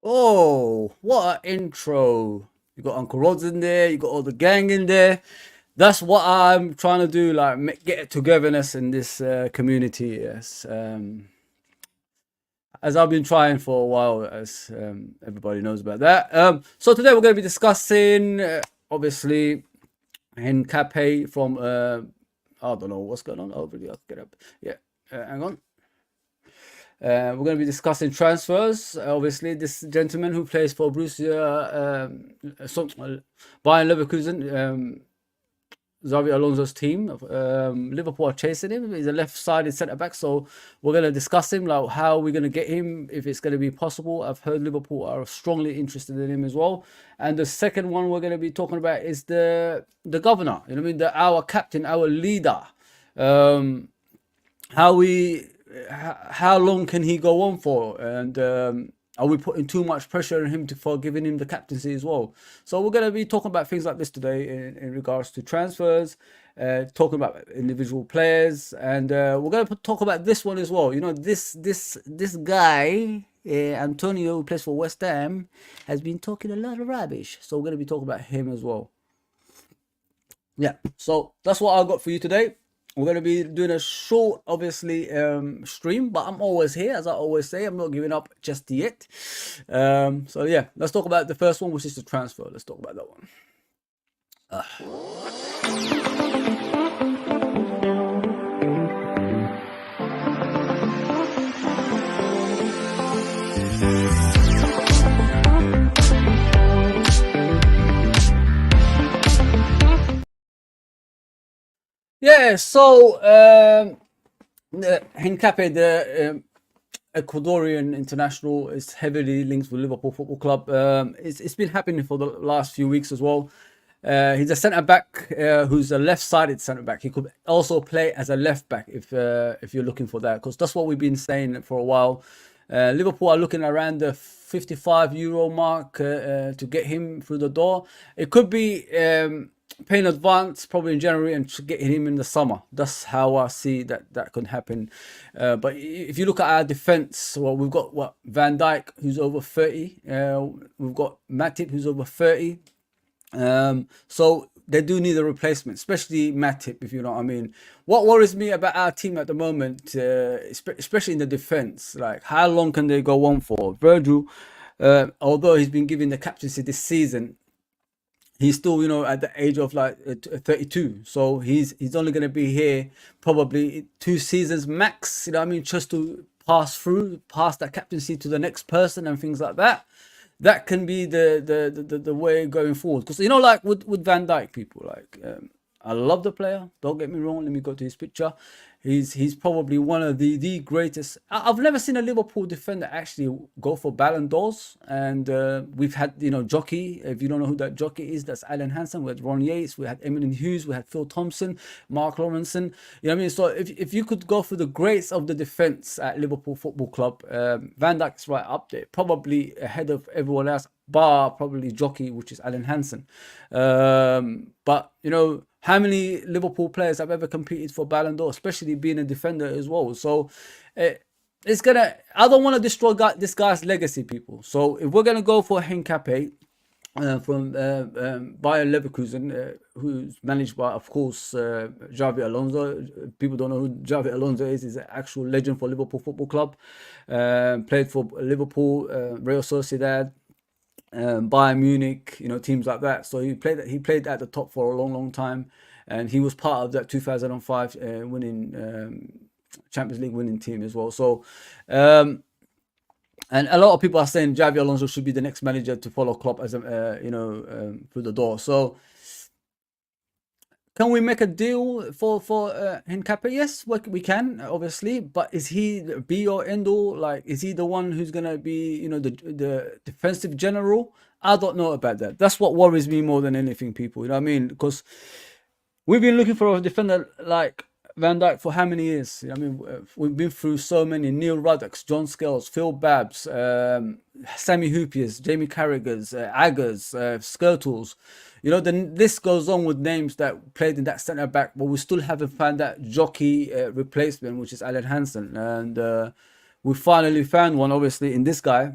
Oh, what an intro. You got Uncle Rod's in there, you got all the gang in there. That's what I'm trying to do, like get togetherness in this community. Yes, as I've been trying for a while, as everybody knows about that. So today we're going to be discussing, obviously, Hincapié from, I don't know what's going on over there. I'll get up. Yeah, hang on. We're going to be discussing transfers. Obviously, this gentleman who plays for Borussia, Bayern Leverkusen, Xavi Alonso's team. Liverpool are chasing him. He's a left-sided centre-back, so we're going to discuss him, like how we're going to get him, if it's going to be possible. I've heard Liverpool are strongly interested in him as well. And the second one we're going to be talking about is the governor. You know what I mean? Our captain, our leader. How long can he go on for? And are we putting too much pressure on him for giving him the captaincy as well? So we're going to be talking about things like this today in regards to transfers, talking about individual players, and we're going to talk about this one as well. You know, this guy, Antonio, who plays for West Ham, has been talking a lot of rubbish. So we're going to be talking about him as well. Yeah, so that's what I got for you today. We're going to be doing a short, obviously, stream, but I'm always here. As I always say, I'm not giving up just yet. So yeah, let's talk about the first one, which is the transfer. Let's talk about that one. Yeah, so Hincapié, the Ecuadorian international, is heavily linked with Liverpool Football Club. It's been happening for the last few weeks as well. He's a centre back who's a left-sided centre back. He could also play as a left back if you're looking for that, because that's what we've been saying for a while. Liverpool are looking around the €55 mark to get him through the door. It could be paying advance probably in January and getting him in the summer. That's how I see that could happen. But if you look at our defense, well, we've got Van Dijk, who's over 30. We've got Matip, who's over 30. So they do need a replacement, especially Matip, if you know what I mean. What worries me about our team at the moment, especially in the defense, like how long can they go on for? Virgil, although he's been given the captaincy this season, he's still, you know, at the age of like 32. So he's only going to be here probably 2 seasons max, you know what I mean, just to pass that captaincy to the next person and things like that. That can be the way going forward. Because, you know, like with Van Dijk, people, like, I love the player. Don't get me wrong. Let me go to his picture. He's probably one of the greatest. I've never seen a Liverpool defender actually go for Ballon d'Ors. And we've had, you know, jockey. If you don't know who that jockey is, that's Alan Hansen. We had Ron Yates. We had Eminem Hughes. We had Phil Thompson, Mark Lawrenson. You know what I mean? So if you could go through the greats of the defense at Liverpool Football Club, Van Dijk's right up there, probably ahead of everyone else, bar probably jockey, which is Alan Hansen. But, you know, how many Liverpool players have ever competed for Ballon d'Or, especially being a defender as well? So it's gonna. I don't want to destroy this guy's legacy, people. So if we're gonna go for Hincapié from Bayer Leverkusen, who's managed by, of course, Xavi Alonso. People don't know who Xavi Alonso is. He's an actual legend for Liverpool Football Club. Played for Liverpool, Real Sociedad, Bayern Munich, you know, teams like that. So he played at the top for a long time, and he was part of that 2005 winning Champions League winning team as well. So and a lot of people are saying Xavi Alonso should be the next manager to follow Klopp as a through the door. So Can we make a deal for Hincapié? Yes, we can obviously, but is he the be or end all? Like, is he the one who's gonna be, the defensive general? I don't know about that. That's what worries me more than anything, people. You know what I mean? Because we've been looking for a defender like Van Dijk for how many years? I mean, we've been through so many: Neil Ruddocks, John Scales, Phil Babbs, Sammy Hoopiers, Jamie Carragher's, Aggers, Skirtles. The list goes on with names that played in that centre back, but we still haven't found that jockey replacement, which is Alan Hansen. And we finally found one, obviously, in this guy.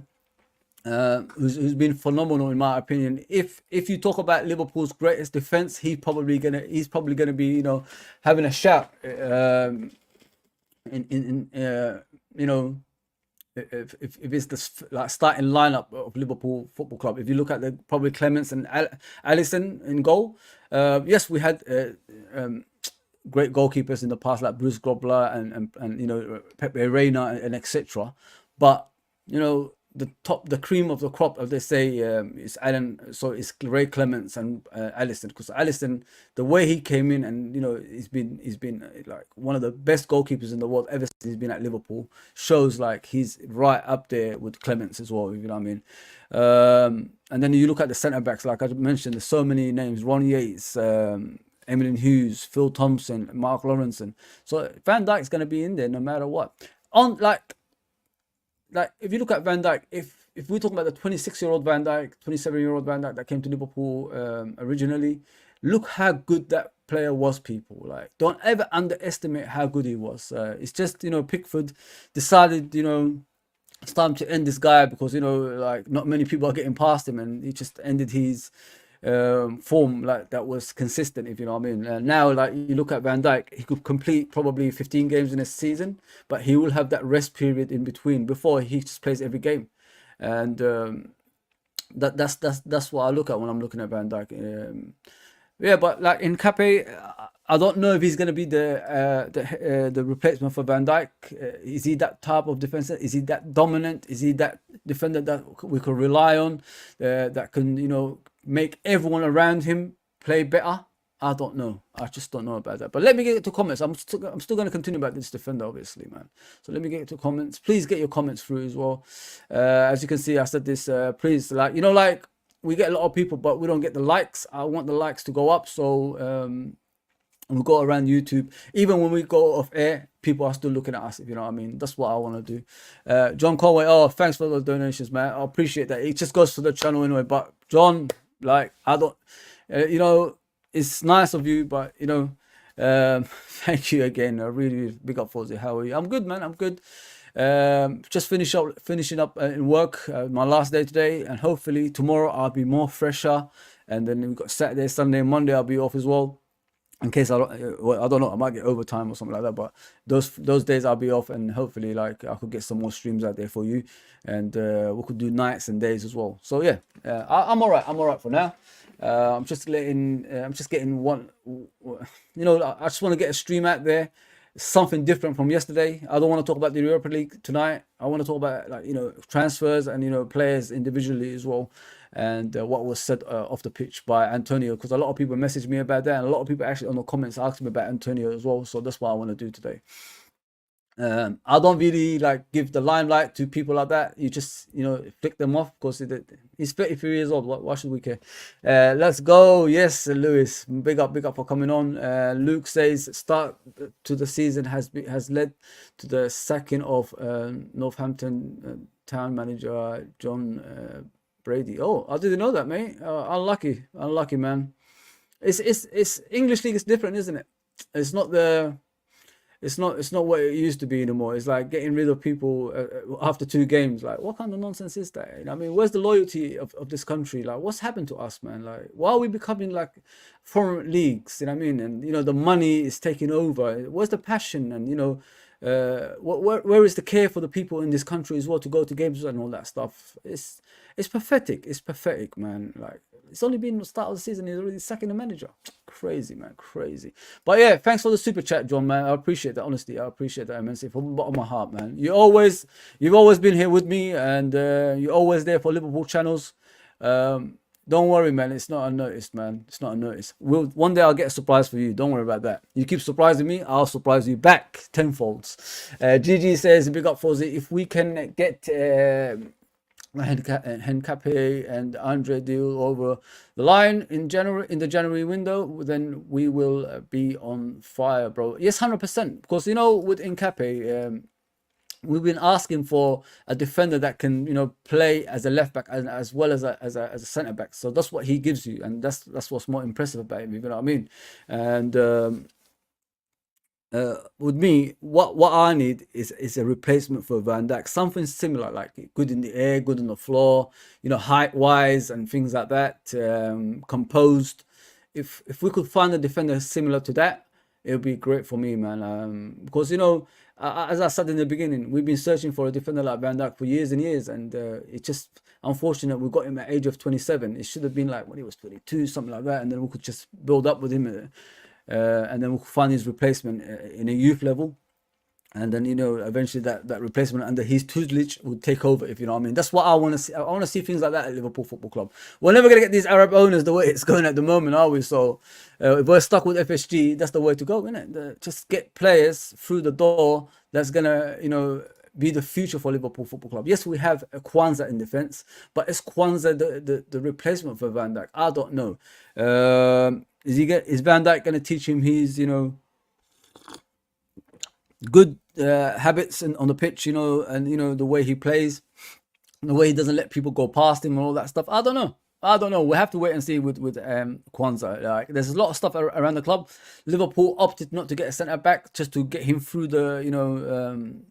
Who's been phenomenal in my opinion. If you talk about Liverpool's greatest defense, he's probably gonna be having a shout in if it's the like starting lineup of Liverpool Football Club. If you look at the probably Clements and Alisson in goal. Yes, we had great goalkeepers in the past like Bruce Grobler and Pepe Reina and etc. But the cream of the crop, as they say, is Alan. So it's Ray Clements and Alisson, because Alisson, the way he came in, and he's been like one of the best goalkeepers in the world ever since he's been at Liverpool. Shows like he's right up there with Clements as well. You know what I mean? And then you look at the centre backs, like I mentioned, there's so many names: Ron Yates, Emilien Hughes, Phil Thompson, Mark Lawrenson. So Van Dijk's going to be in there no matter what. Like if you look at Van Dijk, if we're talking about the 26-year-old Van Dijk, 27-year-old Van Dijk that came to Liverpool originally, look how good that player was, people. Like, don't ever underestimate how good he was. It's just, Pickford decided, it's time to end this guy because, like not many people are getting past him, and he just ended his form like that was consistent, if you know what I mean. Now, like you look at Van Dijk, he could complete probably 15 games in a season, but he will have that rest period in between before he just plays every game. And that's what I look at when I'm looking at Van Dijk. Yeah, but like Hincapié, I don't know if he's going to be the replacement for Van Dijk. Is he that type of defender? Is he that dominant? Is he that defender that we could rely on, that can make everyone around him play better? I don't know. I just don't know about that. But let me get to comments. I'm still going to continue about this defender, obviously, man. So let me get to comments. Please get your comments through as well. As you can see, I said this. Please, like we get a lot of people, but we don't get the likes. I want the likes to go up. So we go around YouTube. Even when we go off air, people are still looking at us, if you know what I mean. That's what I want to do. John Conway, thanks for the donations, man. I appreciate that. It just goes to the channel anyway. But John, like, I don't, it's nice of you, but thank you again. Really big up for you. How are you? I'm good, man. I'm good. Just finishing up in work, my last day today, and hopefully tomorrow I'll be more fresher. And then we've got Saturday, Sunday, Monday I'll be off as well. In case I don't know, I might get overtime or something like that. But those days I'll be off, and hopefully like I could get some more streams out there for you, and we could do nights and days as well. So yeah, I'm alright. I'm alright for now. I'm just getting one. I just want to get a stream out there, something different from yesterday. I don't want to talk about the Europa League tonight. I want to talk about transfers and players individually as well, and what was said off the pitch by Antonio, because a lot of people messaged me about that, and a lot of people actually on the comments asked me about Antonio as well. So that's what I want to do today. I don't really give the limelight to people like that. You just flick them off, because he's 33 years old. Why should we care? Let's go. Yes, Lewis, big up for coming on. Luke says start to the season has led to the sacking of Northampton town manager John Brady. Oh, I didn't know that, mate. Unlucky, man. It's English league is different, isn't it? It's not what it used to be anymore. It's like getting rid of people after 2 games. Like, what kind of nonsense is that? I mean, where's the loyalty of this country? Like, what's happened to us, man? Like, why are we becoming like foreign leagues? You know what I mean? And the money is taking over. Where's the passion? And where is the care for the people in this country as well to go to games and all that stuff? It's pathetic. It's pathetic, man. Like, it's only been the start of the season. He's already sacking the manager. Crazy, man. Crazy. But yeah, thanks for the super chat, John, man. I appreciate that. Honestly, I appreciate that immensely from the bottom of my heart, man. You've always been here with me, and you're always there for Liverpool channels. Don't worry, man. It's not unnoticed, man. It's not unnoticed. One day I'll get a surprise for you. Don't worry about that. You keep surprising me, I'll surprise you back tenfolds. Gigi says, big up Fozzy. If we can get Hincapié and Andre deal over the line in the January window, then we will be on fire, bro. Yes, 100%. Because with Hincapié, we've been asking for a defender that can play as a left back as well as a centre back. So that's what he gives you, and that's what's more impressive about him. You know what I mean? And with me, what I need is a replacement for Van Dijk, something similar, like good in the air, good on the floor, height wise and things like that, composed. If we could find a defender similar to that, it would be great for me, man. Because as I said in the beginning, we've been searching for a defender like Van Dijk for years and years, and it's just unfortunate we got him at age of 27. It should have been like when he was 22, something like that, and then we could just build up with him. And then we'll find his replacement in a youth level, and then eventually that replacement under his tutelage would take over, if you know what I mean. That's what I want to see. I want to see things like that at Liverpool Football Club. We're never going to get these Arab owners the way it's going at the moment, are we? So if we're stuck with FSG, that's the way to go, isn't it? Just get players through the door that's going to be the future for Liverpool Football Club. Yes, we have Kwanzaa in defence, but is Kwanzaa the replacement for Van Dijk? I don't know. Is Van Dijk going to teach him his good habits on the pitch, and the way he plays, the way he doesn't let people go past him and all that stuff? I don't know. We have to wait and see with Kwanzaa. Like, there's a lot of stuff around the club. Liverpool opted not to get a centre back just to get him through the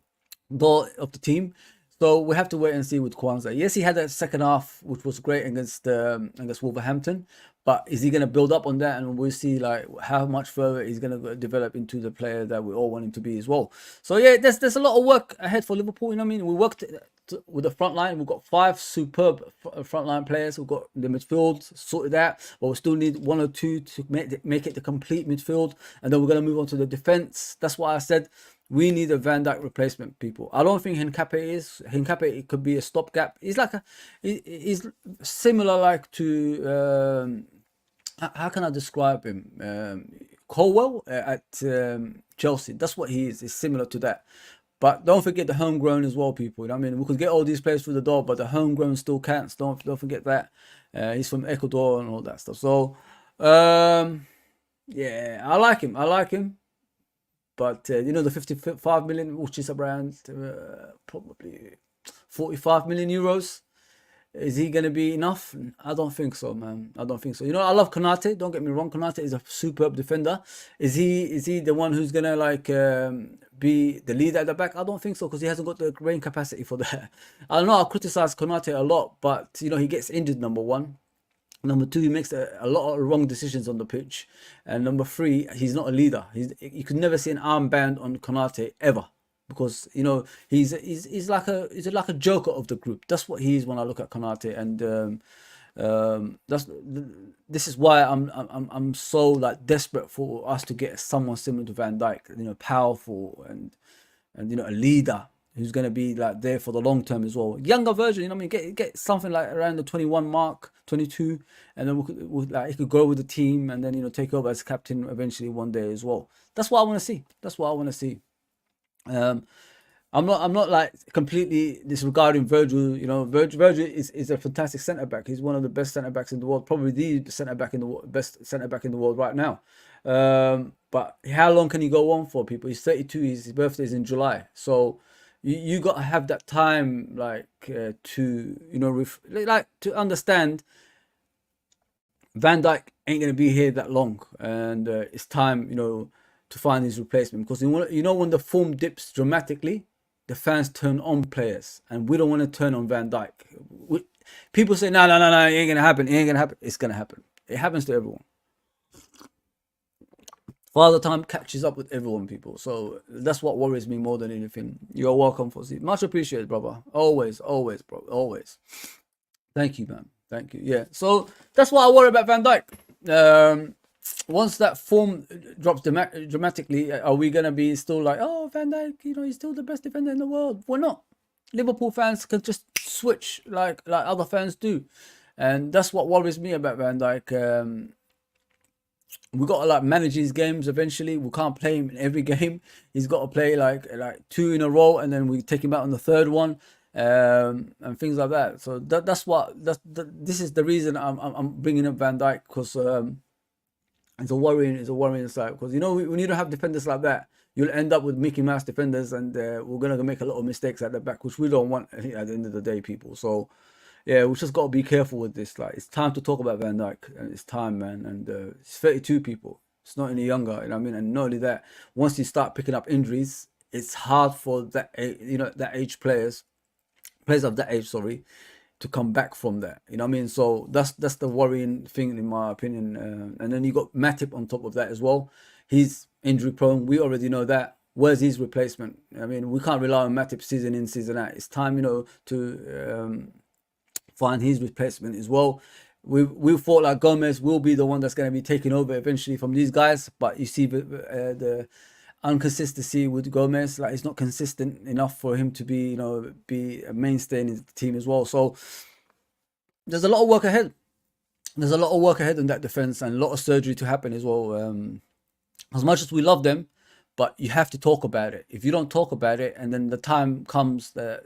door of the team. So we have to wait and see with Kwanzaa. Yes, he had a second half which was great against Wolverhampton, but is he going to build up on that? And we'll see like how much further he's going to develop into the player that we all want him to be as well. So yeah, there's a lot of work ahead for Liverpool. You know what I mean? We worked with the front line. We've got 5 superb frontline players. We've got the midfield sorted out, but we still need 1 or 2 to make it the complete midfield. And then we're going to move on to the defense. That's why I said we need a Van Dijk replacement, people. I don't think Hincapié could be a stopgap. He's similar like to how can I describe him? Colwell at Chelsea. That's what he is. It's similar to that. But don't forget the homegrown as well, people. You know what I mean? We could get all these players through the door, but the homegrown still counts. Don't forget that. He's from Ecuador and all that stuff. So yeah, I like him. But the 55 million, which is around probably 45 million euros, is he going to be enough? I don't think so, man. I don't think so. I love Konate. Don't get me wrong. Konate is a superb defender. Is he the one who's going to like be the leader at the back? I don't think so, because he hasn't got the brain capacity for that. I know I criticize Konate a lot, but he gets injured, number one. Number 2, he makes a lot of wrong decisions on the pitch. And number 3, he's not a leader. You could never see an armband on Konate ever, because he's like a joker of the group. That's what he is when I look at Konate. And this is why I'm so like desperate for us to get someone similar to Van Dijk. Powerful and a leader who's going to be like there for the long term as well. Younger version, get something like around the 21 mark, 22, and then he could go with the team and then take over as captain eventually one day as well. That's what I want to see. I'm not like completely disregarding Virgil. Virgil is a fantastic centre back. He's one of the best centre backs in the world, probably the best centre back in the world right now. But how long can he go on for, people? He's 32. His birthday is in July, so you got to have that time, like to understand Van Dijk ain't gonna be here that long, and it's time to find his replacement, because when the form dips dramatically, the fans turn on players, and we don't want to turn on Van Dijk. People say no, it ain't gonna happen. It's gonna happen. It happens to everyone. Father time catches up with everyone, people. So that's what worries me more than anything. You're welcome, Fozzy. Much appreciated, brother. Always, bro. Always. Thank you, man. Thank you. Yeah. So that's what I worry about Van Dijk. Once that form drops dramatically, are we gonna be still like, oh, Van Dijk, he's still the best defender in the world? We're not. Liverpool fans can just switch like other fans do. and that's what worries me about Van Dijk. We got to like manage his games eventually. We can't play him in every game. He's got to play like two in a row, and then we take him out on the third one, and things like that. So this is the reason I'm bringing up Van Dijk, because it's a worrying side, because you know when you don't have defenders like that, you'll end up with Mickey Mouse defenders, and we're gonna make a lot of mistakes at the back, which we don't want at the end of the day, people. So yeah, we just got to be careful with this. Like, it's time to talk about Van Dijk, and it's time, man. And it's 32, people. It's not any younger, you know what I mean? And not only that, once you start picking up injuries, it's hard for that that age players of that age, sorry, to come back from that. You know what I mean? So that's the worrying thing, in my opinion. And then you got Matip on top of that as well. He's injury prone. We already know that. Where's his replacement? I mean, we can't rely on Matip season in, season out. It's time, to find his replacement as well. We thought like Gomez will be the one that's going to be taking over eventually from these guys, but you see the inconsistency with Gomez. Like, he's not consistent enough for him to be be a mainstay in the team as well. So there's a lot of work ahead. There's a lot of work ahead in that defense, and a lot of surgery to happen as well. As much as we love them, but you have to talk about it. If you don't talk about it, and then the time comes that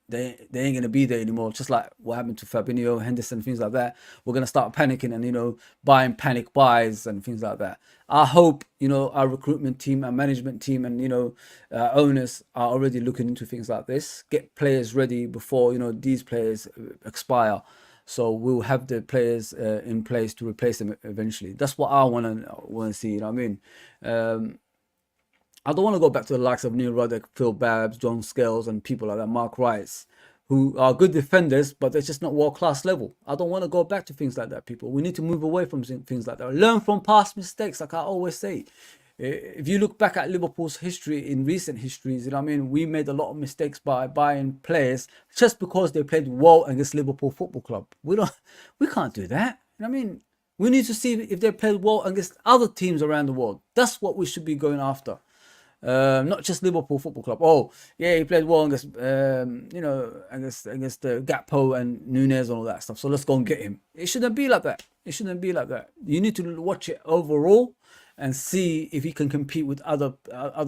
they ain't gonna be there anymore, just like what happened to Fabinho, Henderson, things like that, we're gonna start panicking and buying panic buys and things like that. I hope our recruitment team, our management team, and owners are already looking into things like this. Get players ready before these players expire, so we'll have the players in place to replace them eventually. That's what I wanna see. You know what I mean? I don't want to go back to the likes of Neil Ruddock, Phil Babbs, John Scales, and people like that, Mark Rice, who are good defenders, but they're just not world-class level. I don't want to go back to things like that, people. We need to move away from things like that. Learn from past mistakes, like I always say. If you look back at Liverpool's history in recent histories, you know what I mean, we made a lot of mistakes by buying players just because they played well against Liverpool Football Club. We can't do that. You know what I mean? We need to see if they played well against other teams around the world. That's what we should be going after. Not just Liverpool Football Club. Oh yeah, he played well against against Gakpo and Nunez and all that stuff, so let's go and get him. It shouldn't be like that. It shouldn't be like that. You need to watch it overall and see if he can compete with other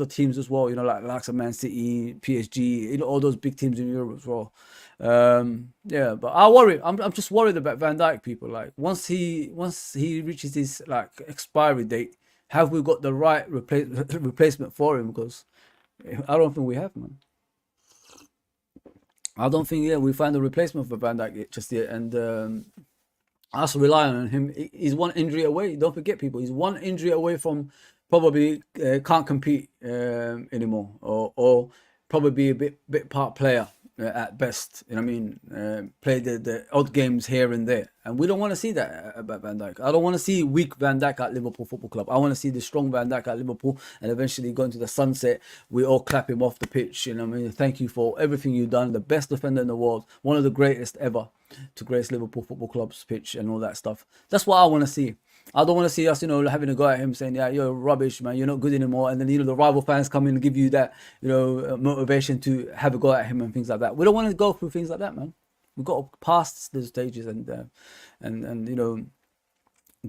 teams as well, like of Man City, PSG, all those big teams in Europe as well. Yeah, but I'm just worried about Van Dijk, people. Like, once he reaches his expiry date, have we got the right replacement for him? Because I don't think we have, man. I don't think we find a replacement for Van Dijk just yet, and us relying on him. He's one injury away. Don't forget, people. He's one injury away from probably can't compete anymore, or probably a bit part player at best. You know what I mean? Play the odd games here and there, and we don't want to see that about Van Dijk. I don't want to see weak Van Dijk at Liverpool Football Club. I want to see the strong Van Dijk at Liverpool, and eventually going to the sunset, we all clap him off the pitch. You know what I mean? Thank you for everything you've done. The best defender in the world, one of the greatest ever to grace Liverpool Football Club's pitch and all that stuff. That's what I want to see. I don't want to see us, having a go at him saying, yeah, you're rubbish, man, you're not good anymore. And then, the rival fans come in and give you that, motivation to have a go at him and things like that. We don't want to go through things like that, man. We've got to pass those stages and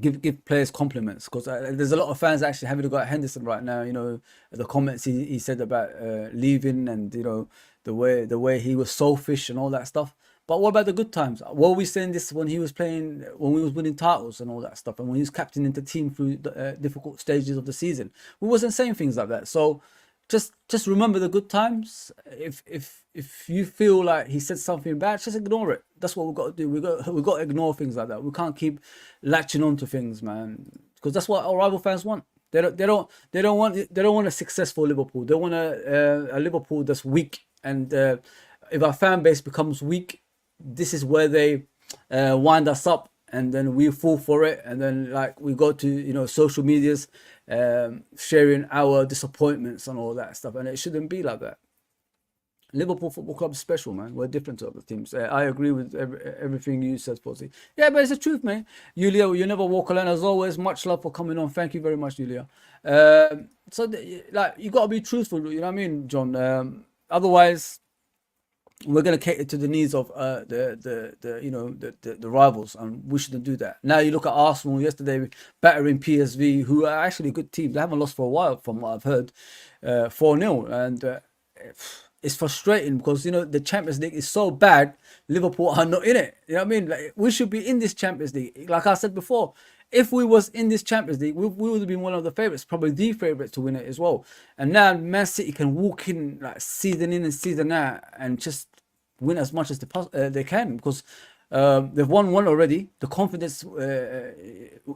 give players compliments, because there's a lot of fans actually having to go at Henderson right now. The comments he said about leaving, and the way he was selfish and all that stuff. But what about the good times? Were we saying this when he was playing, when we was winning titles and all that stuff, and when he was captaining the team through the difficult stages of the season? We wasn't saying things like that. So just remember the good times. If you feel like he said something bad, just ignore it. That's what we've got to do. We've got to ignore things like that. We can't keep latching on to things, man, because that's what our rival fans want. They don't want a successful Liverpool. They want a Liverpool that's weak. And if our fan base becomes weak, this is where they wind us up, and then we fall for it, and then we go to social medias sharing our disappointments and all that stuff, and it shouldn't be like that. Liverpool Football Club is special, man. We're different to other teams. I agree with everything you said, Posey. Yeah, but it's the truth, man. Julia, you never walk alone. As always, much love for coming on. Thank you very much, Julia. So you got to be truthful, you know what I mean, John? Otherwise, we're going to cater to the needs of the rivals, and we shouldn't do that. Now you look at Arsenal yesterday battering PSV, who are actually a good team. They haven't lost for a while, from what I've heard, 4-0, and it's frustrating because the Champions League is so bad. Liverpool are not in it. You know what I mean? Like, we should be in this Champions League. Like I said before, if we was in this Champions League, we would have been one of the favourites, probably the favourite to win it as well. And now Man City can walk in like season in and season out and just win as much as they can, because they've won one already. The confidence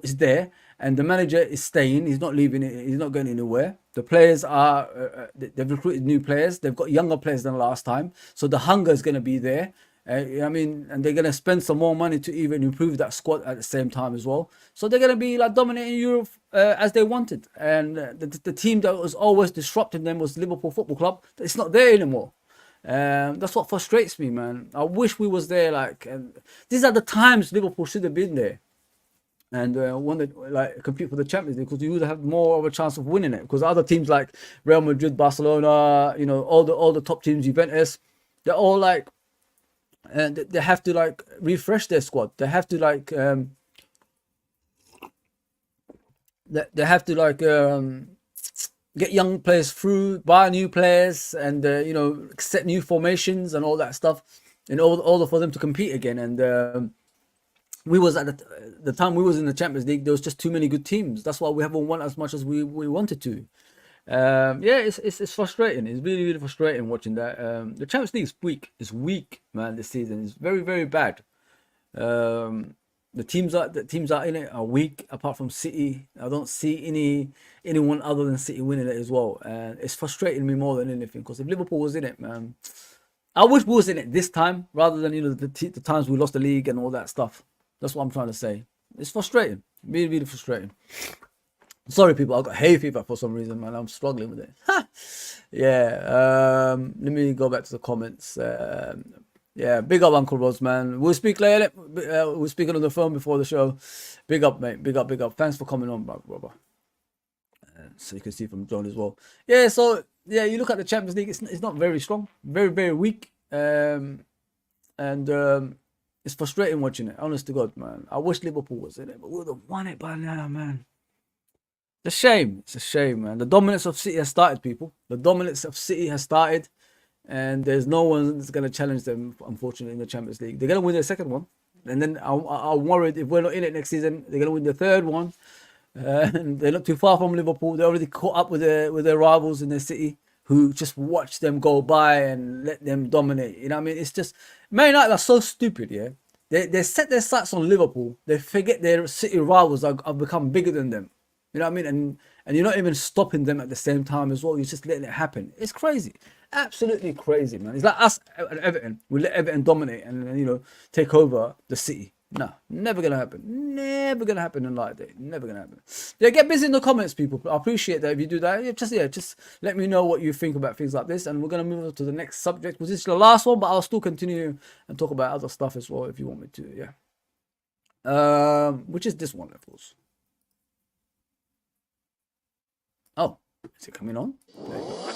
is there, and the manager is staying. He's not leaving it. He's not going anywhere. The players are they've recruited new players. They've got younger players than last time, so the hunger is going to be there. I mean, and they're going to spend some more money to even improve that squad at the same time as well. So they're going to be like dominating Europe as they wanted. And the team that was always disrupting them was Liverpool Football Club. It's not there anymore. That's what frustrates me, man. I wish we was there. Like, these are the times Liverpool should have been there and wanted like compete for the Champions League, because you would have more of a chance of winning it. Because other teams like Real Madrid, Barcelona, all the top teams, Juventus, they're all like, and they have to like refresh their squad. They have to like get young players through, buy new players, and set new formations and all that stuff in order for them to compete again. And we was at the time we was in the Champions League, there was just too many good teams. That's why we haven't won as much as we wanted to. It's frustrating. It's really, really frustrating watching that. The Champions League is weak. It's weak, man. This season is very, very bad. The teams are in it are weak. Apart from City, I don't see anyone other than City winning it as well. And it's frustrating me more than anything, because if Liverpool was in it, man, I wish we was in it this time rather than the times we lost the league and all that stuff. That's what I'm trying to say. It's frustrating. Really, really frustrating. Sorry, people. I've got hay fever for some reason, man. I'm struggling with it. Yeah. Let me go back to the comments. Yeah, big up, Uncle Roz, man. We'll speak later. We're speaking on the phone before the show. Big up, mate. Big up, big up. Thanks for coming on, brother. So you can see from John as well. Yeah, so, yeah, you look at the Champions League. It's not very strong. Very, very weak. And it's frustrating watching it. Honest to God, man. I wish Liverpool was in it, but we would have won it by now, man. It's a shame. It's a shame, man. The dominance of City has started, people. The dominance of City has started. And there's no one that's going to challenge them, unfortunately, in the Champions League. They're going to win their second one. And then I'm worried if we're not in it next season, they're going to win the third one. And they're not too far from Liverpool. They're already caught up with their rivals in their city, who just watch them go by and let them dominate. You know what I mean? It's just, Man United are so stupid, yeah? They set their sights on Liverpool. They forget their city rivals have become bigger than them. You know what I mean? And you're not even stopping them at the same time as well. You're just letting it happen. It's crazy. Absolutely crazy, man. It's like us at Everton. We let Everton dominate and take over the city. No, never gonna happen. Never gonna happen in light day. Never gonna happen. Yeah, get busy in the comments, people. I appreciate that if you do that. Just let me know what you think about things like this, and we're gonna move on to the next subject, which is the last one, but I'll still continue and talk about other stuff as well if you want me to. Yeah. Which is this one, of course. Oh, is it coming on? There you go.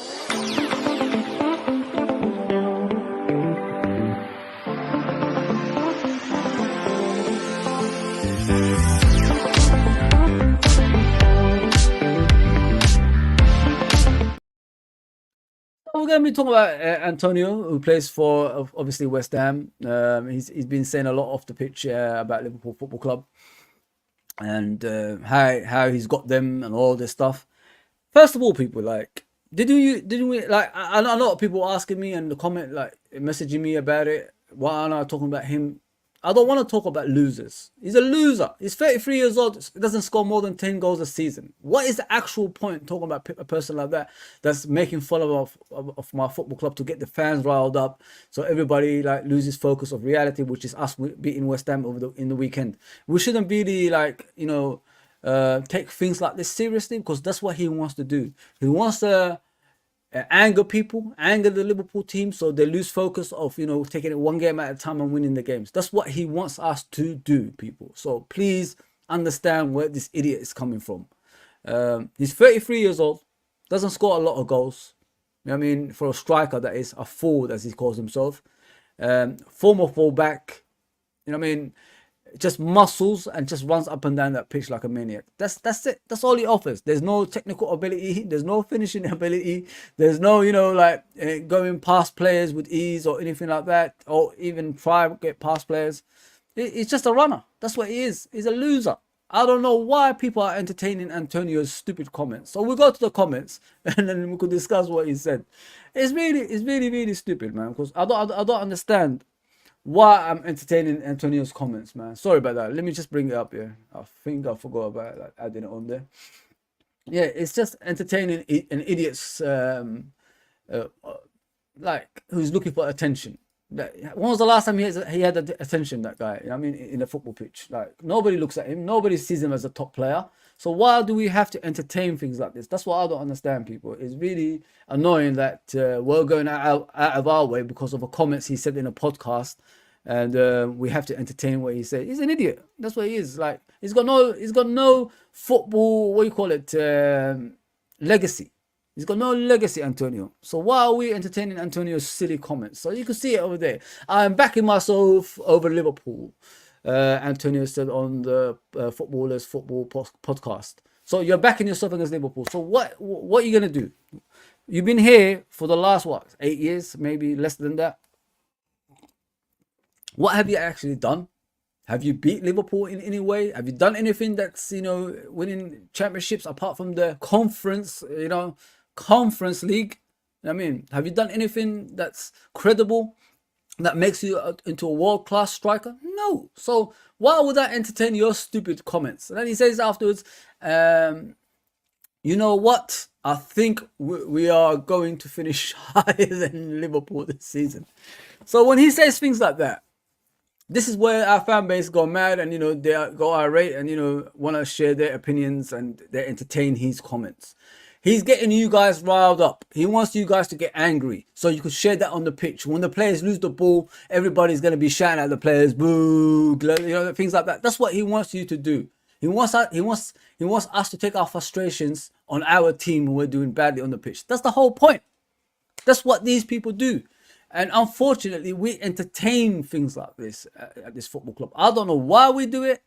We're going to be talking about Antonio, who plays for obviously West Ham. He's been saying a lot off the pitch about Liverpool Football Club and how he's got them and all this stuff. First of all, people, like, didn't we like? A lot of people asking me in the comment, like, messaging me about it. Why am I talking about him? I don't want to talk about losers. He's a loser. He's 33 years old. He doesn't score more than 10 goals a season. What is the actual point talking about a person like that that's making fun of my football club to get the fans riled up, so everybody like loses focus of reality, which is us beating West Ham in the weekend. We shouldn't really take things like this seriously, because that's what he wants to do. He wants to anger people, anger the Liverpool team, so they lose focus of taking it one game at a time and winning the games. That's what he wants us to do, people. So please understand where this idiot is coming from. He's 33 years old, doesn't score a lot of goals. You know what I mean? For a striker, that is, a forward as he calls himself. former fullback. You know what I mean? Just muscles and just runs up and down that pitch like a maniac. That's it. That's all he offers. There's no technical ability. There's no finishing ability. There's no, like going past players with ease or anything like that, or even try to get past players. He's just a runner. That's what he is. He's a loser. I don't know why people are entertaining Antonio's stupid comments. So we'll go to the comments and then we could discuss what he said. It's really stupid, man. Because I don't understand why I'm entertaining Antonio's comments, man. Sorry about that. Let me just bring it up here. I think I forgot about like, adding it on there. Yeah, it's just entertaining an idiot's like who's looking for attention. When was the last time he had attention? That guy, I mean, in a football pitch, like nobody looks at him, nobody sees him as a top player. So why do we have to entertain things like this? That's what I don't understand, people. It's really annoying that we're going out of our way because of the comments he said in a podcast, and we have to entertain what he said. He's an idiot. That's what he is. Like he's got no football. What do you call it? Legacy. He's got no legacy, Antonio. So why are we entertaining Antonio's silly comments? So you can see it over there. I'm backing myself over Liverpool. Antonio said on the Footballers Football podcast. So you're backing yourself against Liverpool. So what are you gonna do? You've been here for the last 8 years, maybe less than that. What have you actually done? Have you beat Liverpool in any way? Have you done anything that's winning championships apart from the conference conference league? I mean, have you done anything that's credible that makes you into a world-class striker? No. So why would I entertain your stupid comments? And then he says afterwards, you know what? I think we are going to finish higher than Liverpool this season. So when he says things like that, this is where our fan base go mad and, they go irate and, want to share their opinions and they entertain his comments. He's getting you guys riled up. He wants you guys to get angry so you could share that on the pitch. When the players lose the ball, everybody's going to be shouting at the players, boo, things like that. That's what he wants you to do. He wants us to take our frustrations on our team when we're doing badly on the pitch. That's the whole point. That's what these people do. And unfortunately, we entertain things like this at this football club. I don't know why we do it.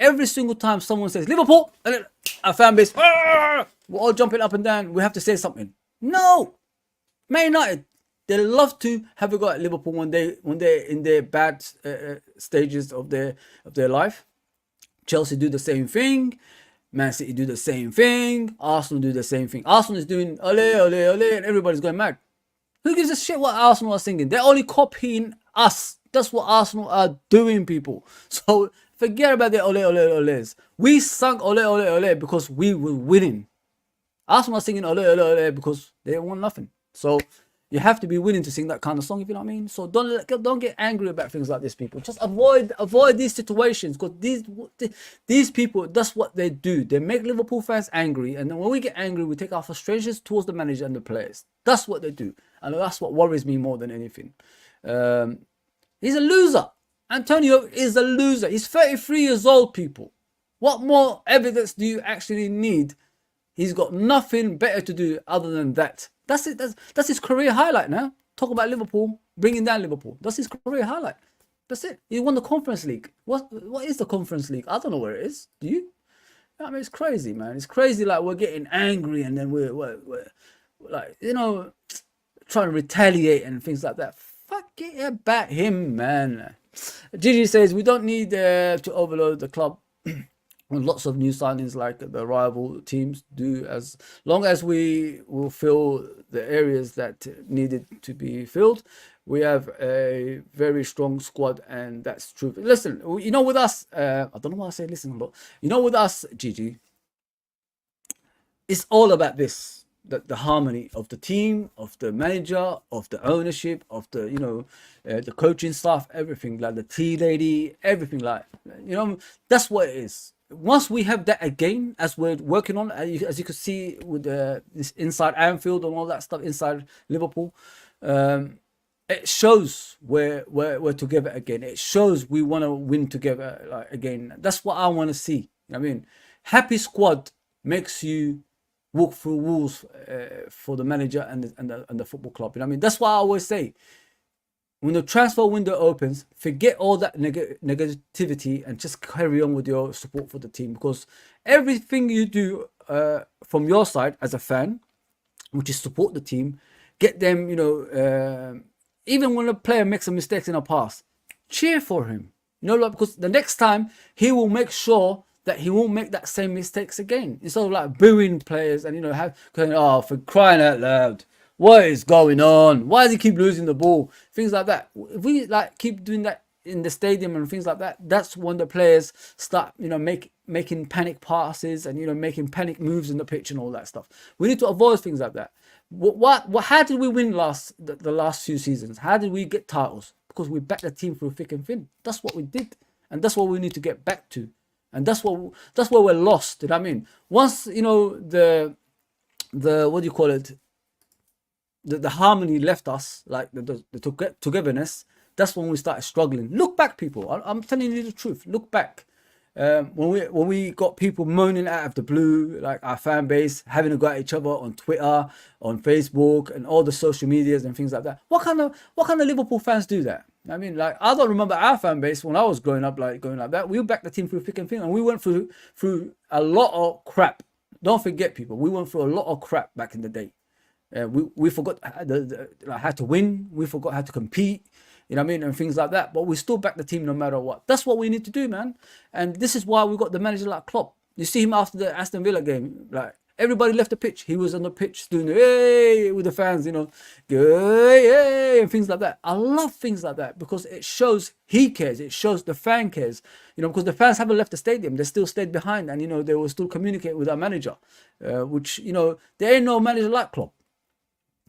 Every single time someone says Liverpool, and our fan base, we're all jumping up and down. We have to say something. No, Man United, they love to have a go at Liverpool when they're in their bad stages of their life. Chelsea do the same thing. Man City do the same thing. Arsenal do the same thing. Arsenal is doing ole ole ole, and everybody's going mad. Who gives a shit what Arsenal are singing? They're only copying us. That's what Arsenal are doing, people. So forget about the ole ole oles. We sung ole ole ole because we were winning. Arsenal are singing ole ole ole because they won nothing. So you have to be willing to sing that kind of song, if you know what I mean. So don't get angry about things like this, people. Just avoid these situations, because these people, that's what they do. They make Liverpool fans angry, and then when we get angry, we take our frustrations towards the manager and the players. That's what they do, and that's what worries me more than anything. He's a loser. Antonio is a loser. He's 33 years old, people. What more evidence do you actually need? He's got nothing better to do other than that. That's it. That's his career highlight now. Talk about Liverpool, bringing down Liverpool. That's his career highlight. That's it. He won the Conference League. What is the Conference League? I don't know where it is. Do you? I mean, it's crazy, man. It's crazy. Like, we're getting angry and then we're like, trying to retaliate and things like that. Fuck it about him, man. Gigi says we don't need to overload the club. And lots of new signings like the rival teams do, as long as we will fill the areas that needed to be filled. We have a very strong squad, and that's true. Listen, with us, I don't know why I say listen, but with us, Gigi, it's all about this, the harmony of the team, of the manager, of the ownership, of the, the coaching staff, everything, like the tea lady, everything, like, that's what it is. Once we have that again, as we're working on, as you can see with this inside Anfield and all that stuff inside Liverpool, it shows we're together again. It shows we want to win together again. That's what I want to see. I mean, happy squad makes you walk through walls for the manager and the football club. I mean, that's what I always say. when the transfer window opens, forget all that negativity and just carry on with your support for the team, because everything you do from your side as a fan, which is support the team, get them, even when a player makes a mistake in the past, cheer for him. Because the next time he will make sure that he won't make that same mistakes again. Instead of like booing players and going, oh, for crying out loud, what is going on? Why does he keep losing the ball? Things like that. If we like keep doing that in the stadium and things like that, that's when the players start, making panic passes and making panic moves in the pitch and all that stuff. We need to avoid things like that. How did we win the last few seasons? How did we get titles? Because we backed the team through thick and thin. That's what we did, and that's what we need to get back to. And that's where we're lost. You know what I mean? Once the what do you call it? The harmony left us, like the togetherness. That's when we started struggling. Look back, people. I'm telling you the truth. Look back. When we got people moaning out of the blue, like our fan base having to go at each other on Twitter, on Facebook, and all the social medias and things like that. What kind of Liverpool fans do that? I mean, like, I don't remember our fan base when I was growing up, like going like that. We backed the team through thick and thin, and we went through a lot of crap. Don't forget, people. We went through a lot of crap back in the day. We forgot how to win. We forgot how to compete. You know what I mean? And things like that. But we still back the team no matter what. That's what we need to do, man. And this is why we got the manager like Klopp. You see him after the Aston Villa game. Like, everybody left the pitch. He was on the pitch doing the hey with the fans, hey, and things like that. I love things like that because it shows he cares. It shows the fan cares. Because the fans haven't left the stadium. They still stayed behind and, they will still communicate with our manager. Which, there ain't no manager like Klopp.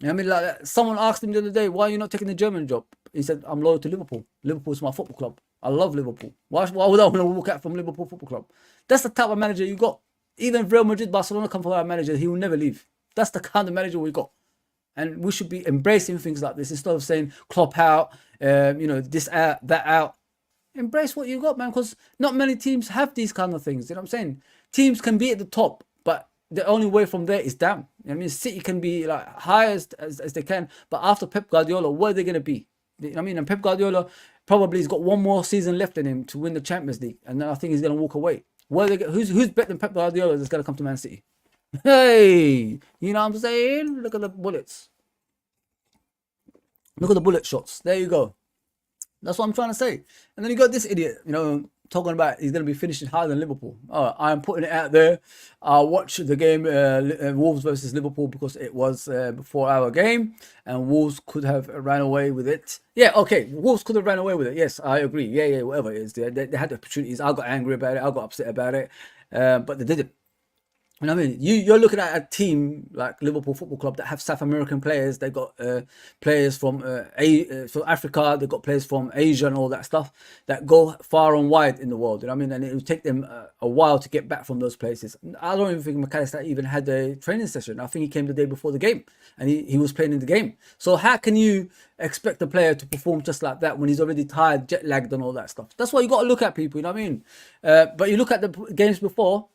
I mean, like, someone asked him the other day, why are you not taking the German job? He said, I'm loyal to Liverpool. Liverpool's my football club. I love Liverpool. Why would I want to walk out from Liverpool Football Club? That's the type of manager you got. Even if Real Madrid, Barcelona come for our manager, he will never leave. That's the kind of manager we got. And we should be embracing things like this instead of saying Klopp out, this out, that out. Embrace what you got, man, because not many teams have these kind of things. You know what I'm saying? Teams can be at the top, but the only way from there is down. I mean, City can be like high as they can, but after Pep Guardiola, where are they going to be? I mean, and Pep Guardiola probably has got one more season left in him to win the Champions League, and then I think he's going to walk away. Who's better than Pep Guardiola that's going to come to Man City? Hey, you know what I'm saying? Look at the bullets. Look at the bullet shots. There you go. That's what I'm trying to say. And then you got this idiot, talking about he's going to be finishing higher than Liverpool. Oh, I'm putting it out there. I'll watch the game Wolves versus Liverpool because it was a 4-hour game and Wolves could have ran away with it. Yeah, okay, Wolves could have ran away with it. Yes, I agree. Yeah, whatever it is. They had the opportunities. I got angry about it. I got upset about it. But they didn't. You know what I mean? You're looking at a team like Liverpool Football Club that have South American players. They got players from Africa. They got players from Asia and all that stuff that go far and wide in the world. You know what I mean? And it will take them a while to get back from those places. I don't even think McAllister even had a training session. I think he came the day before the game and he was playing in the game. So how can you expect a player to perform just like that when he's already tired, jet lagged and all that stuff? That's why you got to look at people. You know what I mean? But you look at the games before.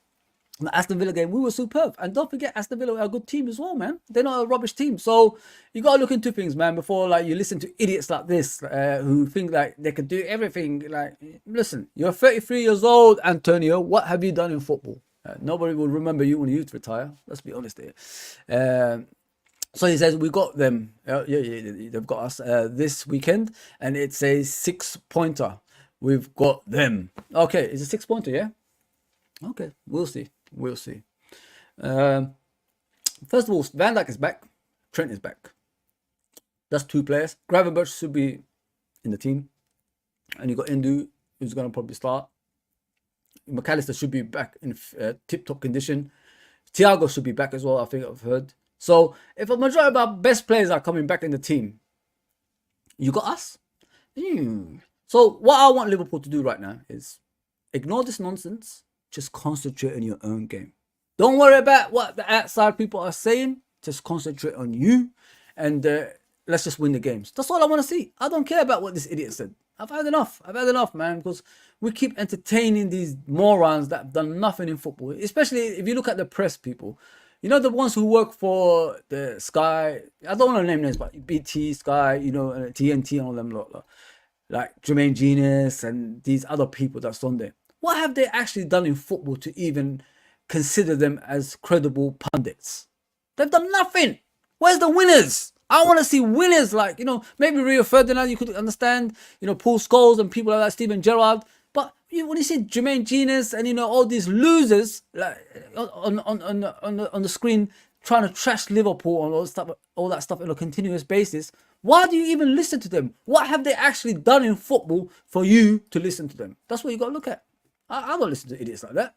The Aston Villa game, we were superb. And don't forget, Aston Villa are a good team as well, man. They're not a rubbish team. So you got to look into things, man, before like you listen to idiots like this who think like they can do everything. Like, listen, you're 33 years old, Antonio. What have you done in football? Nobody will remember you when you retire. Let's be honest here. So he says, we got them. Yeah, they've got us this weekend. And it's a 6-pointer. We've got them. Okay, it's a 6-pointer, yeah? Okay, we'll see. First of all, Van Dijk is back. Trent is back. That's 2 players. Gravenberch should be in the team. And you got Indu, who's going to probably start. McAllister should be back in tip-top condition. Thiago should be back as well, I think I've heard. So, if a majority of our best players are coming back in the team, you got us. So, what I want Liverpool to do right now is ignore this nonsense. Just concentrate on your own game. Don't worry about what the outside people are saying. Just concentrate on you. And let's just win the games. That's all I want to see. I don't care about what this idiot said. I've had enough. Man. Because we keep entertaining these morons that have done nothing in football. Especially if you look at the press, people. You know, the ones who work for the Sky, I don't want to name names, but BT, Sky, you know, TNT and all them lot, like Jermaine Genius and these other people that's on there. What have they actually done in football to even consider them as credible pundits? They've done nothing. Where's the winners? I want to see winners, like, you know, maybe Rio Ferdinand, you could understand, you know, Paul Scholes and people like that, Steven Gerrard. But when you see Jermaine Genius and, you know, all these losers like on the screen trying to trash Liverpool and all that stuff on a continuous basis, why do you even listen to them? What have they actually done in football for you to listen to them? That's what you got to look at. I don't listen to idiots like that.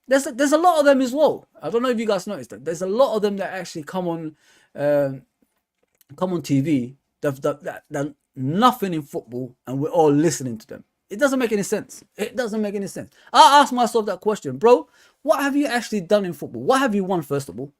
There's a lot of them as well. I don't know if you guys noticed that. There's a lot of them that actually come on TV that done nothing in football, and we're all listening to them. It doesn't make any sense. It doesn't make any sense. I ask myself that question, bro. What have you actually done in football? What have you won, first of all?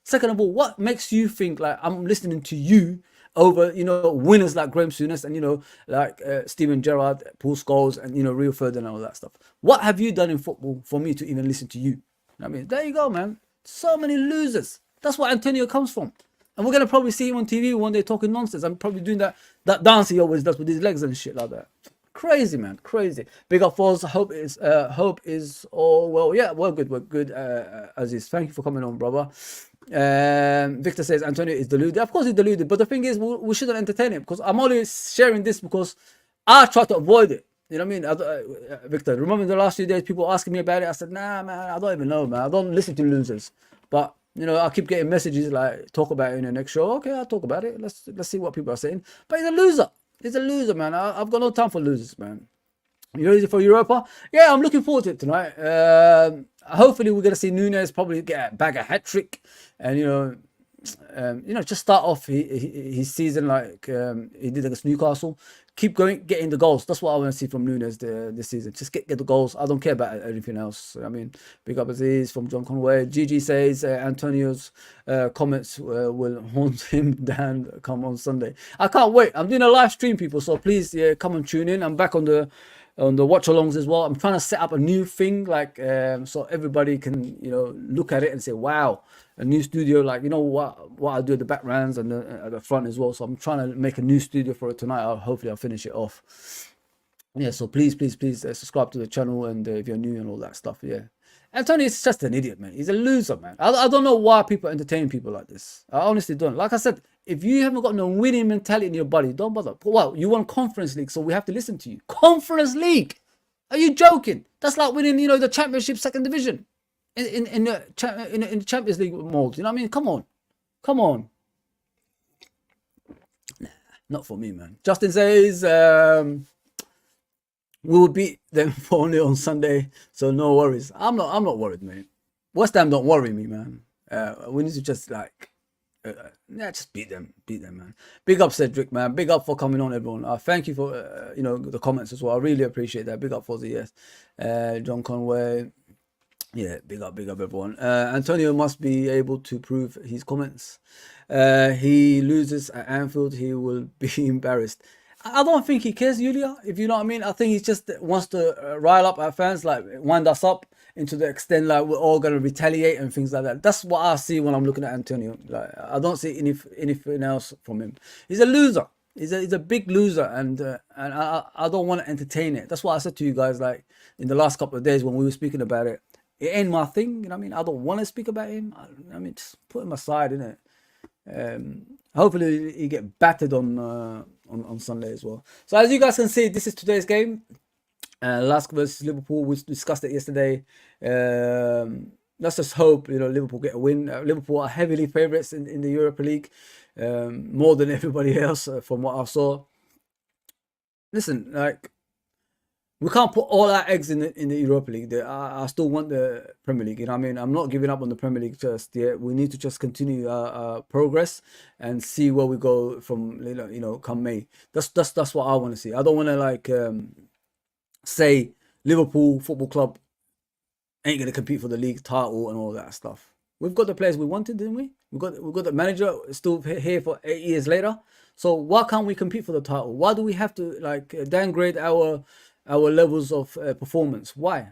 Second of all, what makes you think like I'm listening to you over, you know, winners like Graham Souness and, you know, like Steven Gerrard, Paul Scholes and, you know, Rio Ferdinand and all that stuff? What have you done in football for me to even listen to you? I mean, there you go, man. So many losers. That's where Antonio comes from. And we're going to probably see him on TV one day talking nonsense. I'm probably doing that dance he always does with his legs and shit like that. Crazy, man, crazy. Big up for us. Hope is all well. Yeah, we're good. Aziz, thank you for coming on, brother. Victor says Antonio is deluded. Of course he's deluded, but the thing is, we shouldn't entertain him, because I'm only sharing this because I try to avoid it. You know what I mean? Victor, remember the last few days people asking me about it? I said, nah, man, I don't even know, man. I don't listen to losers. But you know, I keep getting messages like, talk about it in the next show. Okay, I'll talk about it. Let's see what people are saying. But he's a loser. He's a loser, man. I've got no time for losers, man. You ready for Europa? Yeah, I'm looking forward to it tonight. Hopefully we're gonna see Nunes probably get a hat-trick, and you know, just start off his season like he did against Newcastle. Keep going, getting the goals. That's what I want to see from Nunes this season. Just get the goals. I don't care about anything else. I mean, big up Aziz from John Conway. Gigi says Antonio's comments will haunt him down come on Sunday. I can't wait. I'm doing a live stream, people, so please come and tune in. I'm back on the watch alongs as well. I'm trying to set up a new thing, like so everybody can, you know, look at it and say, wow, a new studio, like, you know, what I do at the backgrounds and at the front as well. So I'm trying to make a new studio for it tonight. Hopefully I'll finish it off. Yeah, so please subscribe to the channel, and if you're new and all that stuff. Yeah, Antonio is just an idiot, man. He's a loser, man. I don't know why people entertain people like this. I honestly don't. Like I said, if you haven't got no winning mentality in your body, don't bother. Well, you won Conference League, so we have to listen to you. Conference League? Are you joking? That's like winning, you know, the Championship Second Division in the Champions League mold. You know what I mean? Come on. Nah, not for me, man. Justin says we will beat them 4-0 on Sunday, so no worries. I'm not worried, man. West Ham don't worry me, man. We need to just like. Just beat them, man. Big up Cedric, man. Big up for coming on, everyone. Thank you for you know, the comments as well. I really appreciate that. Big up for the yes. John Conway, yeah. Big up everyone. Antonio must be able to prove his comments. He loses at Anfield, he will be embarrassed. I don't think he cares, Yulia, if you know what I mean. I think he just wants to rile up our fans, like wind us up into the extent like we're all going to retaliate and things like that. That's what I see when I'm looking at Antonio. Like, I don't see anything else from him. He's a loser. He's a big loser, and I don't want to entertain it. That's what I said to you guys, like in the last couple of days when we were speaking about it. It ain't my thing, you know what I mean? I don't want to speak about him. I mean, just put him aside, innit? Hopefully he get battered on Sunday as well. So as you guys can see, this is today's game. Lask versus Liverpool. We discussed it yesterday. Let's just hope, you know, Liverpool get a win. Liverpool are heavily favourites in the Europa League, more than everybody else from what I saw. Listen, like, we can't put all our eggs in the Europa League. I still want the Premier League. You know what I mean? I'm not giving up on the Premier League just yet. We need to just continue our progress and see where we go from, you know, come May. That's what I want to see. I don't want to like say Liverpool Football Club ain't going to compete for the league title and all that stuff. We've got the players we wanted, didn't we? We've got the manager still here for 8 years later. So why can't we compete for the title? Why do we have to like downgrade our levels of performance? Why?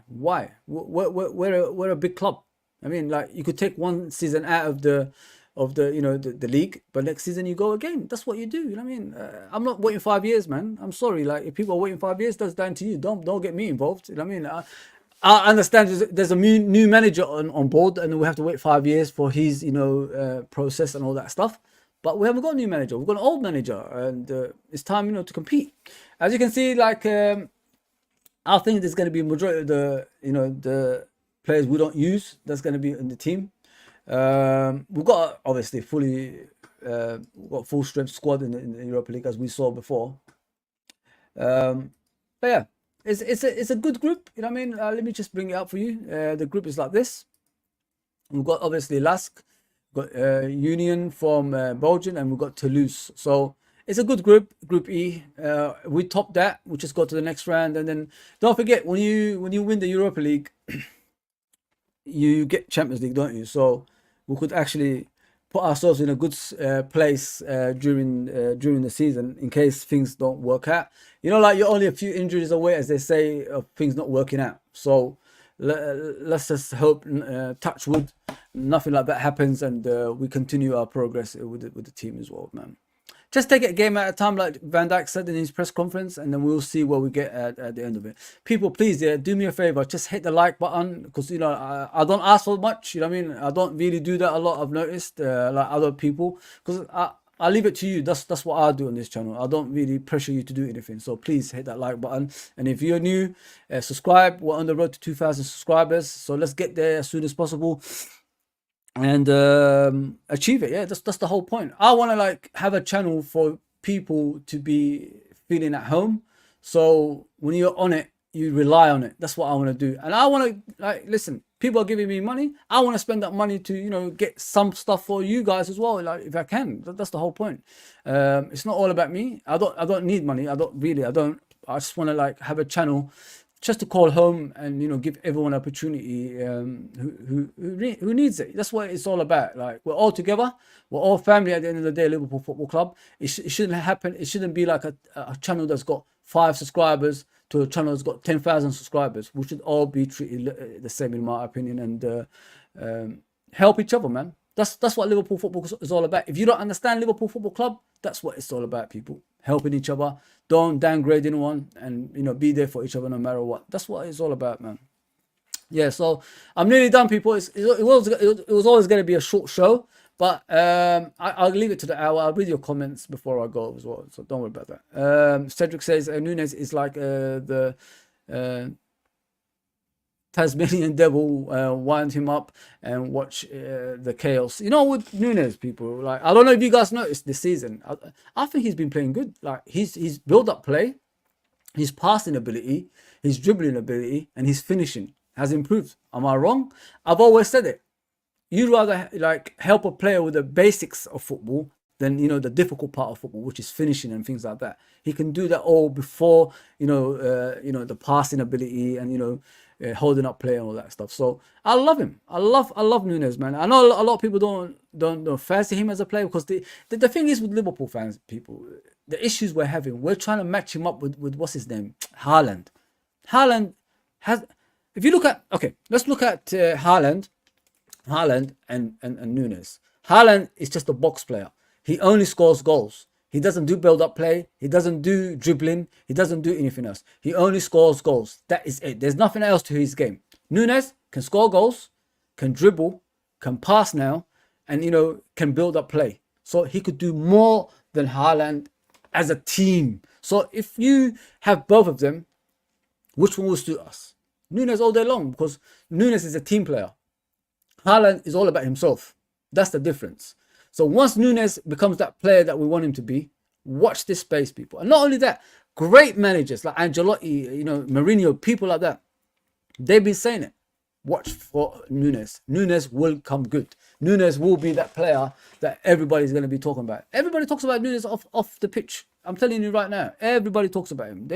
We're a big club. I mean, like, you could take one season out of the the league, but next season you go again. That's what you do. You know what I mean? I'm not waiting 5 years, man. I'm sorry. Like, if people are waiting 5 years, that's down to you. Don't get me involved. You know what I mean? I understand there's a new manager on board, and we have to wait 5 years for his process and all that stuff. But we haven't got a new manager. We've got an old manager, and it's time to compete. As you can see, like, I think there's going to be a majority of the players we don't use that's going to be in the team. We've got obviously we've got full strength squad in the Europa League, as we saw before. But yeah, it's a good group. You know what I mean? Let me just bring it up for you. The group is like this. We've got obviously Lask, we've got Union from Belgium, and we've got Toulouse. So it's a good group, Group E. We topped that. We just got to the next round, and then don't forget, when you win the Europa League, you get Champions League, don't you? So we could actually put ourselves in a good place during the season, in case things don't work out. Like, you're only a few injuries away, as they say, of things not working out. So let's just hope, touch wood, nothing like that happens, and we continue our progress with the team as well, man. Just take it a game at a time, like Van Dijk said in his press conference, and then we'll see where we get at the end of it. People, please, do me a favor, just hit the like button, because I don't ask for much. You know what I mean? I don't really do that a lot. I've noticed, like other people, because I leave it to you. That's what I do on this channel. I don't really pressure you to do anything. So please hit that like button, and if you're new, subscribe. We're on the road to 2,000 subscribers, so let's get there as soon as possible and achieve it. Yeah, that's the whole point. I want to, like, have a channel for people to be feeling at home, so when you're on it, you rely on it. That's what I want to do. And I want to, like, listen, people are giving me money, I want to spend that money to get some stuff for you guys as well, like, if I can. That's the whole point. It's not all about me. I don't need money. I just want to, like, have a channel just to call home and give everyone an opportunity who needs it. That's what it's all about. Like, we're all together, we're all family at the end of the day. Liverpool Football Club. It shouldn't happen. It shouldn't be like a channel that's got 5 subscribers to a channel that's got 10,000 subscribers. We should all be treated the same, in my opinion, and help each other, man. That's what Liverpool Football is all about. If you don't understand Liverpool Football Club, that's what it's all about, people. Helping each other. Don't downgrade anyone, and be there for each other no matter what. That's what it's all about, man. Yeah, so I'm nearly done, people. It was always going to be a short show, but I'll leave it to the hour. I'll read your comments before I go as well, so don't worry about that. Cedric says Nunes is like the Tasmanian devil. Wind him up and watch the chaos. With Nunes, people, like, I don't know if you guys noticed this season, I think he's been playing good. Like, his build-up play, his passing ability, his dribbling ability, and his finishing has improved. Am I wrong? I've always said it. You'd rather, like, help a player with the basics of football than the difficult part of football, which is finishing and things like that. He can do that all before the passing ability and holding up play and all that stuff. So I love him. I love Nunes, man. I know a lot of people don't fancy him as a player, because the thing is with Liverpool fans, people, the issues we're having, we're trying to match him up with what's his name, Haaland. Haaland has, if you look at, okay, let's look at Haaland and Nunes. Haaland is just a box player. He only scores goals. He doesn't do build-up play. He doesn't do dribbling. He doesn't do anything else. He only scores goals. That is it. There's nothing else to his game. Nunes can score goals, can dribble, can pass now, and can build up play. So he could do more than Haaland as a team. So if you have both of them, which one will suit us? Nunes all day long, because Nunes is a team player. Haaland is all about himself. That's the difference. So once Nunes becomes that player that we want him to be, watch this space, people. And not only that, great managers like Ancelotti, Mourinho, people like that, they've been saying it. Watch for Nunes. Nunes will come good. Nunes will be that player that everybody's going to be talking about. Everybody talks about Nunes off the pitch. I'm telling you right now, everybody talks about him.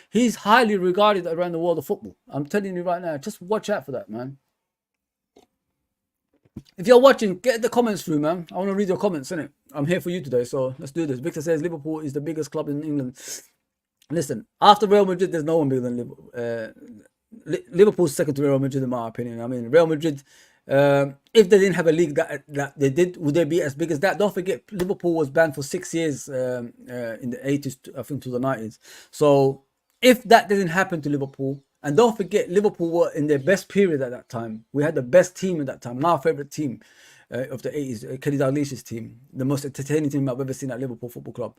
He's highly regarded around the world of football. I'm telling you right now, just watch out for that, man. If you're watching, get the comments through, man. I want to read your comments, innit? I'm here for you today, so let's do this. Victor says Liverpool is the biggest club in England. Listen, after Real Madrid, there's no one bigger than Liverpool. Liverpool's second to Real Madrid, in my opinion. I mean, Real Madrid If they didn't have a league that they did, would they be as big as that? Don't forget, Liverpool was banned for 6 years in the 80s, I think, to the 90s. So if that didn't happen to Liverpool, and don't forget, Liverpool were in their best period at that time. We had the best team at that time, my favourite team of the 80s, Kenny Dalglish's team, the most entertaining team I've ever seen at Liverpool Football Club.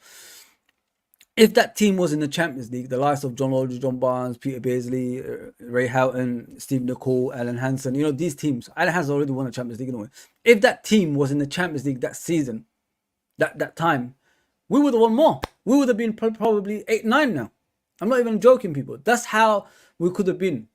If that team was in the Champions League, the likes of John Aldridge, John Barnes, Peter Beardsley, Ray Houghton, Steve Nicol, Alan Hansen, you know, these teams, Alan Hansen already won the Champions League anyway. If that team was in the Champions League that season, that time, we would have won more. We would have been probably 8-9 now. I'm not even joking, people. That's how we could have been.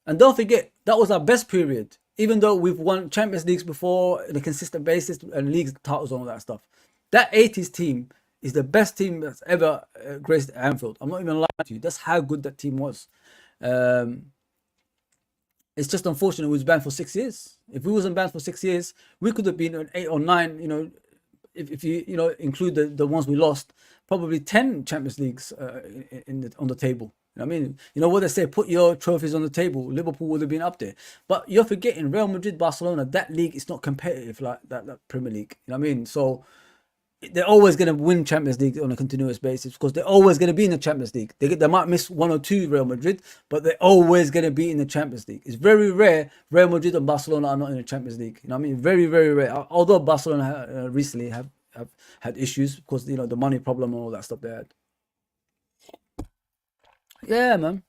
And don't forget, that was our best period. Even though we've won Champions Leagues before on a consistent basis and leagues, titles, and all that stuff. That 80s team is the best team that's ever graced Anfield. I'm not even lying to you. That's how good that team was. It's just unfortunate we was banned for 6 years. If we wasn't banned for 6 years, we could have been an 8 or 9. You know, if you include the ones we lost, probably 10 Champions Leagues on the table. I mean, you know what they say, put your trophies on the table. Liverpool would have been up there. But you're forgetting Real Madrid, Barcelona, that league is not competitive like that Premier League. You know what I mean? So they're always going to win Champions League on a continuous basis because they're always going to be in the Champions League. They might miss 1 or 2 Real Madrid, but they're always going to be in the Champions League. It's very rare Real Madrid and Barcelona are not in the Champions League. You know what I mean? Very, very rare. Although Barcelona recently have had issues because, you know, the money problem and all that stuff they had. Yeah, man.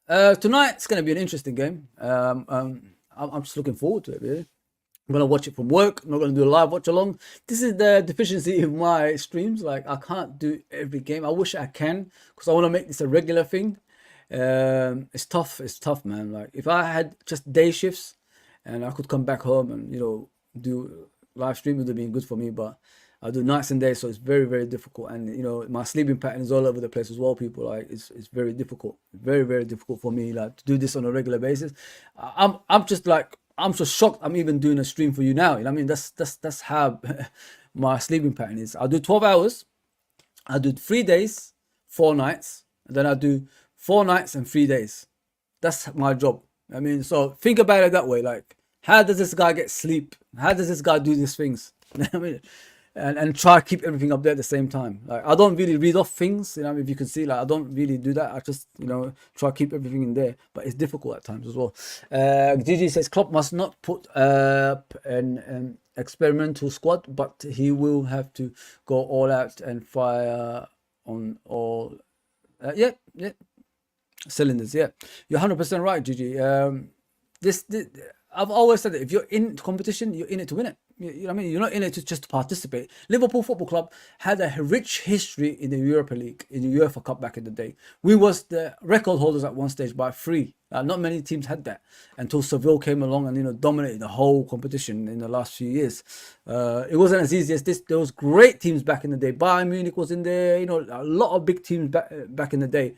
Tonight's going to be an interesting game. I'm just looking forward to it, really. I'm going to watch it from work. I'm not going to do a live watch along. This is the deficiency of my streams. Like, I can't do every game. I wish I can because I want to make this a regular thing. It's tough. It's tough, man. Like, if I had just day shifts and I could come back home and, you know, do live stream, it would have been good for me. But I do nights and days, so it's very, very difficult. And, you know, my sleeping pattern is all over the place as well, people. Like, it's very difficult. Very, very difficult for me, like, to do this on a regular basis. I'm just like, I'm so shocked I'm even doing a stream for you now. You know what I mean? That's how my sleeping pattern is. I'll do 12 hours. I'll do 3 days, 4 nights. And then I'll do 4 nights and 3 days. That's my job. I mean, so think about it that way. Like, how does this guy get sleep? How does this guy do these things? You know what I mean? And try to keep everything up there at the same time. Like, I don't really read off things, you know, if you can see, like, I don't really do that. I just, you know, try to keep everything in there, but it's difficult at times as well. Gigi says Klopp must not put an experimental squad, but he will have to go all out and fire on all yeah cylinders. Yeah, you're 100% right, Gigi. This I've always said that if you're in competition, you're in it to win it. You know what I mean? You're not in it to just participate. Liverpool Football Club had a rich history in the Europa League, in the UEFA Cup back in the day. We was the record holders at one stage by 3. Not many teams had that until Seville came along and, you know, dominated the whole competition in the last few years. It wasn't as easy as this. There was great teams back in the day. Bayern Munich was in there. You know, a lot of big teams back in the day.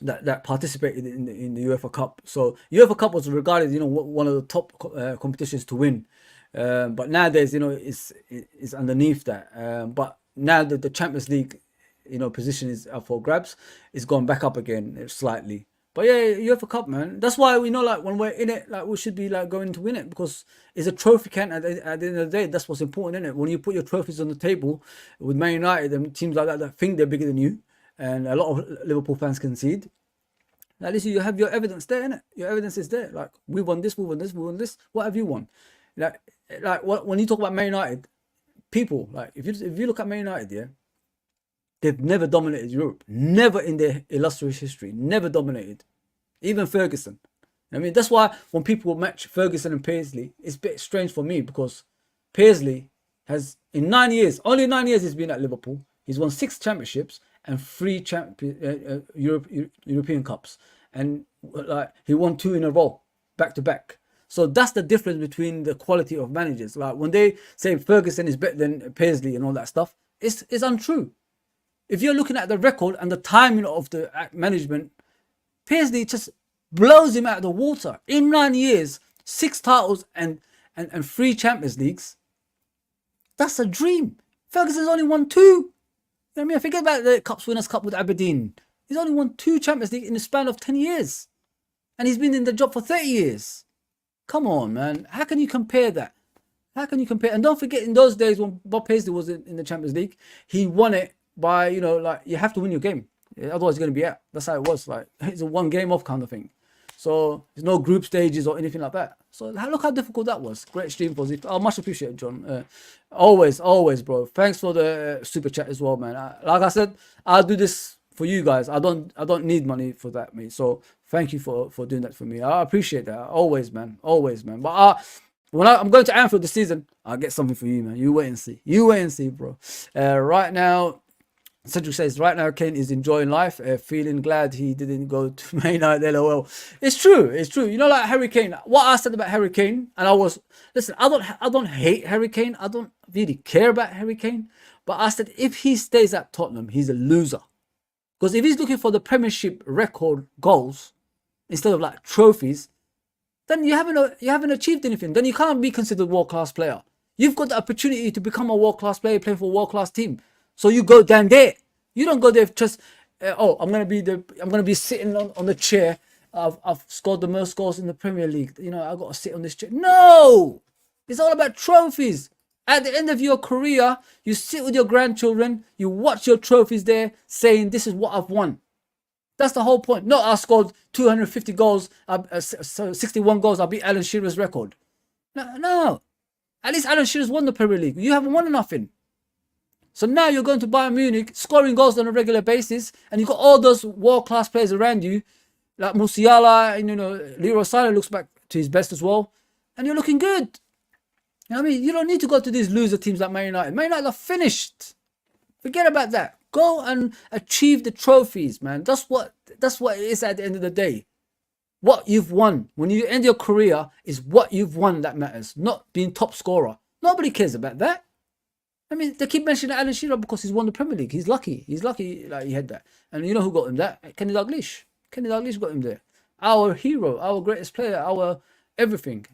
That participated in the UEFA Cup. So UEFA Cup was regarded, you know, one of the top competitions to win. But nowadays, you know, it's underneath that. But now that the Champions League, you know, position is up for grabs, it's gone back up again slightly. But yeah, UEFA Cup, man. That's why we know, like, when we're in it, like, we should be like going to win it because it's a trophy count at the end of the day. That's what's important, isn't it? When you put your trophies on the table with Man United and teams like that think they're bigger than you, and a lot of Liverpool fans concede. At least you have your evidence there, innit? Your evidence is there. Like, we won this, we won this, we won this. What have you won? Like when you talk about Man United, people, like, if you look at Man United, yeah, they've never dominated Europe. Never in their illustrious history. Never dominated. Even Ferguson. I mean, that's why when people match Ferguson and Paisley, it's a bit strange for me because Paisley has, in 9 years, only 9 years he's been at Liverpool. He's won 6 championships and 3 European Cups. And like, he won 2 in a row, back to back. So that's the difference between the quality of managers. Like, when they say Ferguson is better than Paisley and all that stuff, it's untrue. If you're looking at the record and the timing of the management, Paisley just blows him out of the water. In 9 years, 6 titles and 3 Champions Leagues. That's a dream. Ferguson's only won 2. You know what I mean? Forget about the Cups Winners' Cup with Aberdeen. He's only won 2 Champions League in the span of 10 years. And he's been in the job for 30 years. Come on, man. How can you compare that? How can you compare? And don't forget, in those days when Bob Paisley was in the Champions League, he won it by, you know, like, you have to win your game. Otherwise, you're going to be out. That's how it was. Like, it's a one game off kind of thing. So there's no group stages or anything like that. So look how difficult that was. Great stream for Zip. Oh, much appreciated, John. Always, bro. Thanks for the super chat as well, man. Like I said, I'll do this for you guys. I don't need money for that, mate. So thank you for doing that for me. I appreciate that. Always, man. But when I'm going to Anfield this season, I'll get something for you, man. You wait and see. bro. Right now, Cedric says, right now Kane is enjoying life, feeling glad he didn't go to Man United, lol. It's true. You know, like Harry Kane, what I said about Harry Kane, and listen, I don't hate Harry Kane. I don't really care about Harry Kane. But I said, if he stays at Tottenham, he's a loser. Because if he's looking for the Premiership record goals, instead of like trophies, then you haven't achieved anything. Then you can't be considered a world-class player. You've got the opportunity to become a world-class player, playing for a world-class team. So you go down there. You don't go there just, I'm gonna be sitting on the chair. I've scored the most goals in the Premier League. You know, I got to sit on this chair. No, it's all about trophies. At the end of your career, you sit with your grandchildren. You watch your trophies there, saying, "This is what I've won." That's the whole point. No, I scored 250 goals, 61 goals. I beat Alan Shearer's record. No. At least Alan Shearer's won the Premier League. You haven't won nothing. So now you're going to Bayern Munich, scoring goals on a regular basis, and you've got all those world-class players around you, like Musiala, and, you know, Leroy Sané looks back to his best as well, and you're looking good. You know what I mean? You don't need to go to these loser teams like Man United. Man United are finished. Forget about that. Go and achieve the trophies, man. That's what it is at the end of the day. What you've won. When you end your career, is what you've won that matters, not being top scorer. Nobody cares about that. I mean, they keep mentioning Alan Shearer because he's won the Premier League. He's lucky like he had that. And you know who got him that? Kenny Dalglish. Kenny Dalglish got him there. Our hero, our greatest player, our everything.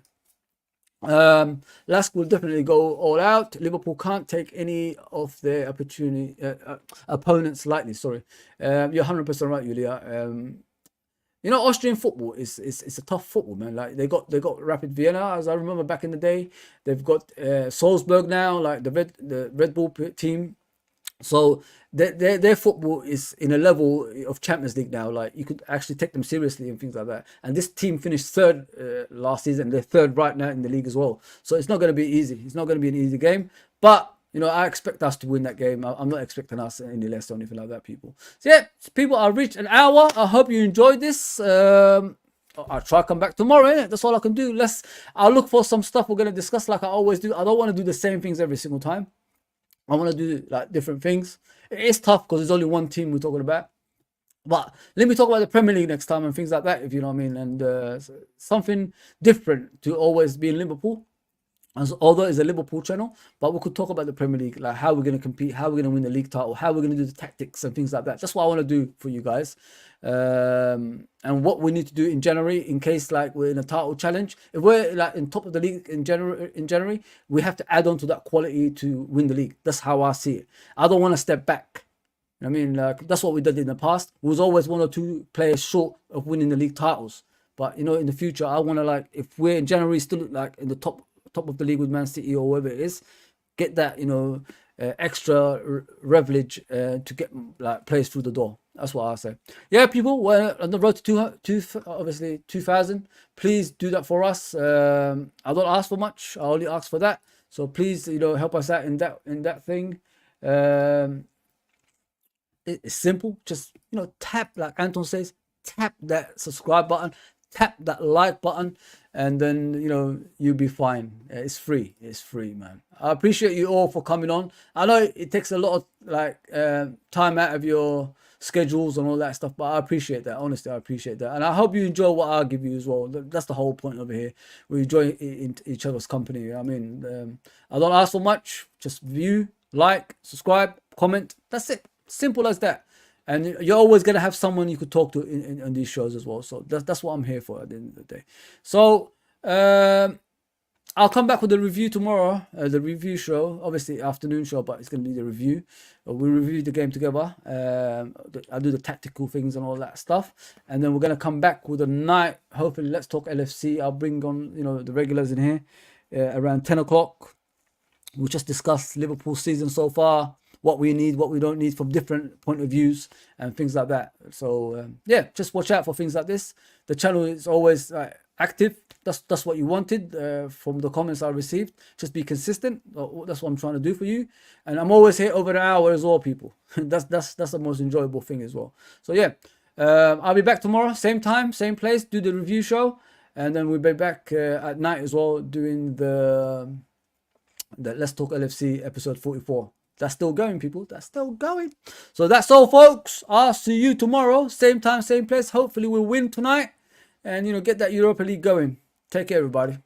Lask will definitely go all out. Liverpool can't take any of their opponents lightly. Sorry, you're 100% right, Julia. You know, Austrian football is a tough football, man. Like they got Rapid Vienna, as I remember back in the day. They've got Salzburg now, like the Red Bull team. So their football is in a level of Champions League now. Like you could actually take them seriously and things like that. And this team finished third last season. They're third right now in the league as well. So it's not going to be easy. It's not going to be an easy game. But you know, I expect us to win that game. I'm not expecting us any less or anything like that, people. So yeah, people, I reached an hour. I hope you enjoyed this. I'll try to come back tomorrow, innit? That's all I can do. I'll look for some stuff we're going to discuss like I always do. I don't want to do the same things every single time. I want to do like different things. It is tough because there's only one team we're talking about. But let me talk about the Premier League next time and things like that, if you know what I mean. And something different to always be in Liverpool. Although it's a Liverpool channel, but we could talk about the Premier League, like how we're going to compete, how we're going to win the league title, how we're going to do the tactics and things like that. That's what I want to do for you guys. And what we need to do in January, in case like we're in a title challenge. If we're like in top of the league in January, we have to add on to that quality to win the league. That's how I see it. I don't want to step back. I mean, like that's what we did in the past. We was always 1 or 2 players short of winning the league titles. But you know, in the future, I want to, like, if we're in January still like in the top of the league with Man City or whoever it is, get that, you know, extra privilege to get like players through the door. That's what I say. Yeah, people, we're on the road to obviously 2,000. Please do that for us. I don't ask for much. I only ask for that. So please, you know, help us out in that thing. It's simple. Just, you know, tap, like Anton says, tap that subscribe button, tap that like button, and then, you know, you'll be fine. It's free, man. I appreciate you all for coming on. I know it takes a lot of like time out of your schedules and all that stuff, but I appreciate that. Honestly, I appreciate that, and I hope you enjoy what I give you as well. That's the whole point over here. We enjoy each other's company. I mean, I don't ask for much. Just view, like, subscribe, comment. That's it. Simple as that. And you're always going to have someone you could talk to in these shows as well. So that's what I'm here for at the end of the day. So I'll come back with the review tomorrow, the review show, obviously afternoon show, but it's going to be the review. We'll review the game together. I'll do the tactical things and all that stuff. And then we're going to come back with a night, hopefully Let's Talk LFC. I'll bring on, the regulars in here around 10 o'clock. We'll just discuss Liverpool's season so far, what we need, what we don't need from different point of views and things like that. So, yeah, just watch out for things like this. The channel is always active. That's what you wanted from the comments I received. Just be consistent. That's what I'm trying to do for you. And I'm always here over an hour as well, people. that's the most enjoyable thing as well. So, yeah, I'll be back tomorrow, same time, same place, do the review show. And then we'll be back at night as well doing the Let's Talk LFC episode 44. That's still going, people. That's still going. So that's all, folks. I'll see you tomorrow. Same time, same place. Hopefully we'll win tonight. And, get that Europa League going. Take care, everybody.